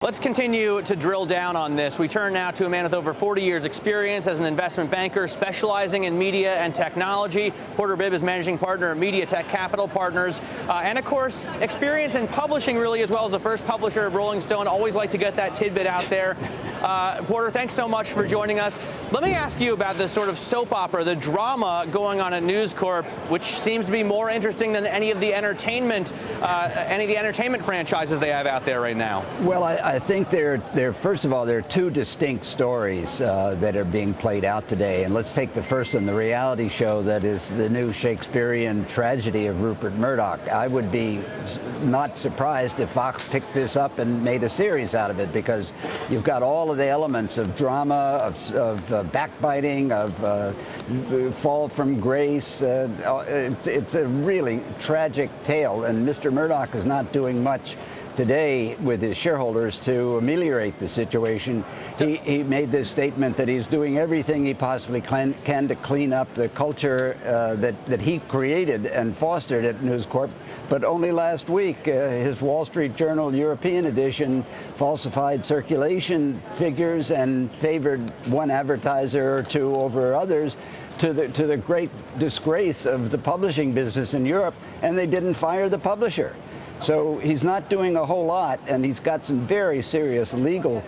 Let's continue to drill down on this. We turn now to a man with over 40 years experience as an investment banker specializing in media and technology. Porter Bibb is managing partner at Mediatech Capital Partners. And of course, experience in publishing really, as well as the first publisher of Rolling Stone. Always like to get that tidbit out there. Porter, thanks so much for joining us. Let me ask you about this sort of soap opera, the drama going on at News Corp, which seems to be more interesting than any of the entertainment franchises they have out there right now. Well, I think first of all, there are two distinct stories that are being played out today. And let's take the first one, the reality show that is the new Shakespearean tragedy of Rupert Murdoch. I would be not surprised if Fox picked this up and made a series out of it, because you've got all of the elements of drama, of backbiting, of fall from grace. It's a really tragic tale, and Mr. Murdoch is not doing much today with his shareholders to ameliorate the situation. He made this statement that he's doing everything he possibly can to clean up the culture that he created and fostered at News Corp. But only last week, his Wall Street Journal European edition falsified circulation figures and favored one advertiser or two over others, to the great disgrace of the publishing business in Europe, and they didn't fire the publisher. So he's not doing a whole lot, and he's got some very serious legal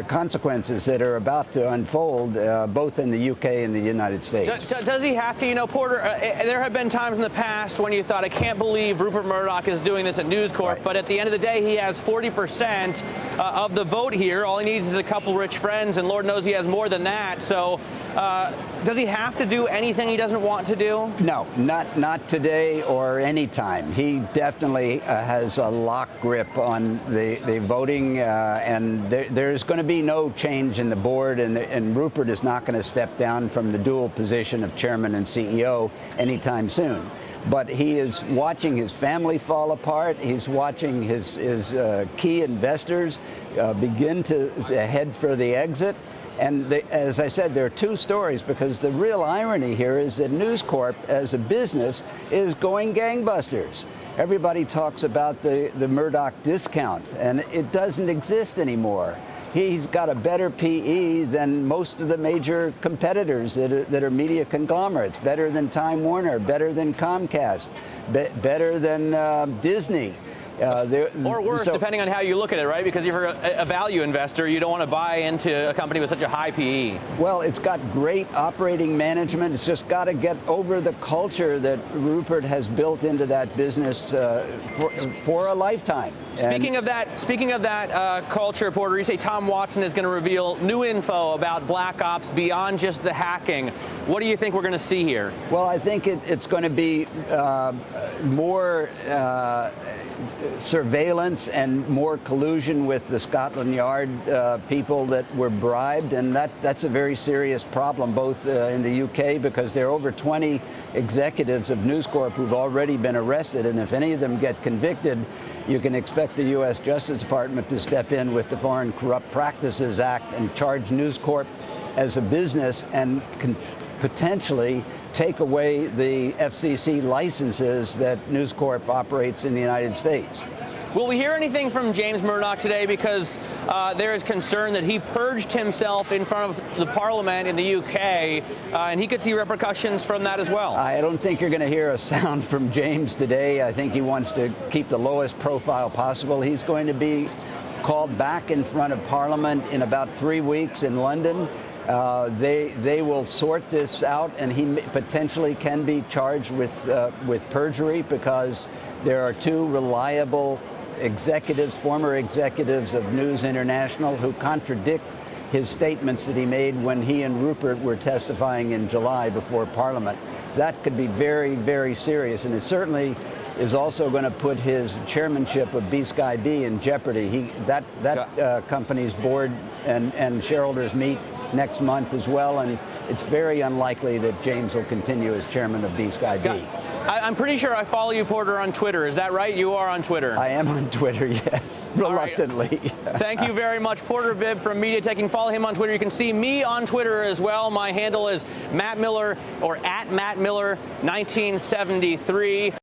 consequences that are about to unfold, both in the UK and the United States. Does he have to? You know, Porter, there have been times in the past when you thought, I can't believe Rupert Murdoch is doing this at News Corp, right. But at the end of the day, he has 40% of the vote here. All he needs is a couple rich friends, and Lord knows he has more than that. So does he have to do anything he doesn't want to do? No, not today or any time. He definitely has a lock grip on the voting, and there's going to be no change in the board, and Rupert is not going to step down from the dual position of chairman and CEO anytime soon. But he is watching his family fall apart. He's watching his key investors begin to head for the exit. And as I said, there are two stories, because the real irony here is that News Corp, as a business, is going gangbusters. Everybody talks about the Murdoch discount, and it doesn't exist anymore. He's got a better PE than most of the major competitors that are media conglomerates, better than Time Warner, better than Comcast, better than Disney. Or worse, depending on how you look at it, right? Because if you're a value investor, you don't want to buy into a company with such a high PE. Well, it's got great operating management. It's just got to get over the culture that Rupert has built into that business for a lifetime. Speaking of that culture, Porter, you say Tom Watson is going to reveal new info about Black Ops beyond just the hacking. What do you think we're going to see here? Well, I think it's going to be more surveillance and more collusion with the Scotland Yard people that were bribed, and that's a very serious problem, both in the UK, because there are over 20 executives of News Corp who've already been arrested, and if any of them get convicted, you can expect the U.S. Justice Department to step in with the Foreign Corrupt Practices Act and charge News Corp as a business, and can potentially take away the FCC licenses that News Corp operates in the United States. Will we hear anything from James Murdoch today? Because there is concern that he purged himself in front of the Parliament in the UK, and he could see repercussions from that as well. I don't think you're going to hear a sound from James today. I think he wants to keep the lowest profile possible. He's going to be called back in front of Parliament in about 3 weeks in London. They will sort this out, and he potentially can be charged with perjury, because there are two reliable executives, former executives of News International, who contradict his statements that he made when he and Rupert were testifying in July before Parliament. That could be very, very serious, and it certainly is also going to put his chairmanship of B-Sky-B in jeopardy. That company's board and shareholders meet next month as well, and it's very unlikely that James will continue as chairman of B-Sky-B. I'm pretty sure I follow you, Porter, on Twitter. Is that right? You are on Twitter. I am on Twitter, yes, reluctantly. Right. Thank you very much, Porter Bibb from Mediatech. You can follow him on Twitter. You can see me on Twitter as well. My handle is Matt Miller, or @MattMiller1973.